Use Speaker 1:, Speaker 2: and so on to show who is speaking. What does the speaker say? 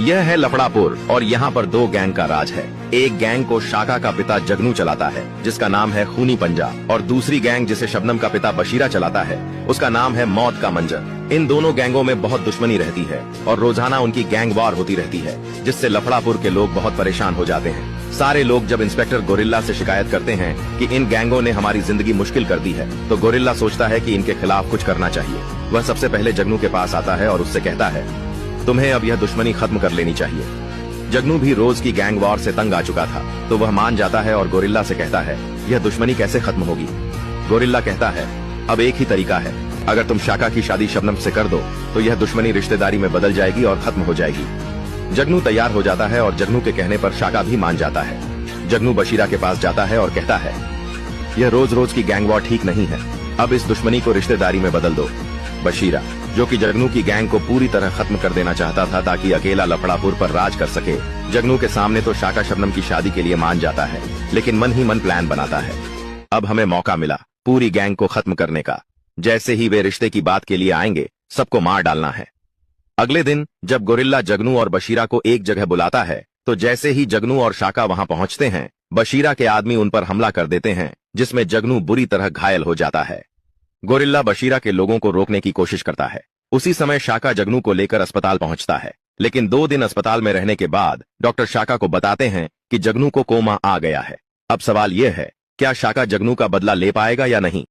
Speaker 1: यह है लफड़ापुर और यहाँ पर दो गैंग का राज है। एक गैंग को शाका का पिता जगनू चलाता है जिसका नाम है खूनी पंजा, और दूसरी गैंग जिसे शबनम का पिता बशीरा चलाता है उसका नाम है मौत का मंजर। इन दोनों गैंगों में बहुत दुश्मनी रहती है और रोजाना उनकी गैंग वार होती रहती है, जिससे लफड़ापुर के लोग बहुत परेशान हो जाते हैं। सारे लोग जब इंस्पेक्टर गोरिल्ला से शिकायत करते हैं कि इन गैंगों ने हमारी जिंदगी मुश्किल कर दी है, तो गोरिल्ला सोचता है कि इनके खिलाफ कुछ करना चाहिए। वह सबसे पहले जगनू के पास आता है और उससे कहता है, तुम्हें अब यह दुश्मनी खत्म कर लेनी चाहिए। जगनू भी रोज की गैंग वॉर से तंग आ चुका था, तो वह मान जाता है और गोरिल्ला से कहता है, यह दुश्मनी कैसे खत्म होगी। गोरिल्ला कहता है, अब एक ही तरीका है, अगर तुम शाका की शादी शबनम से कर दो तो यह दुश्मनी रिश्तेदारी में बदल जाएगी और खत्म हो जाएगी। जगनू तैयार हो जाता है और जगनू के कहने पर शाका भी मान जाता है। जगनू बशीरा के पास जाता है और कहता है, यह रोज रोज की गैंग वॉर ठीक नहीं है, अब इस दुश्मनी को रिश्तेदारी में बदल दो। बशीरा, जो कि जगनू की गैंग को पूरी तरह खत्म कर देना चाहता था ताकि अकेला लफड़ापुर पर राज कर सके, जगनू के सामने तो शाका शबनम की शादी के लिए मान जाता है, लेकिन मन ही मन प्लान बनाता है। अब हमें मौका मिला पूरी गैंग को खत्म करने का। जैसे ही वे रिश्ते की बात के लिए आएंगे, सबको मार डालना है। अगले दिन जब गोरिल्ला जगनू और बशीरा को एक जगह बुलाता है, तो जैसे ही जगनू और शाका वहां पहुंचते हैं, बशीरा के आदमी उन पर हमला कर देते हैं, जिसमें जगनू बुरी तरह घायल हो जाता है। गोरिल्ला बशीरा के लोगों को रोकने की कोशिश करता है। उसी समय शाका जगनू को लेकर अस्पताल पहुंचता है, लेकिन 2 दिन अस्पताल में रहने के बाद डॉक्टर शाका को बताते हैं कि जगनू को कोमा आ गया है। अब सवाल यह है, क्या शाका जगनू का बदला ले पाएगा या नहीं।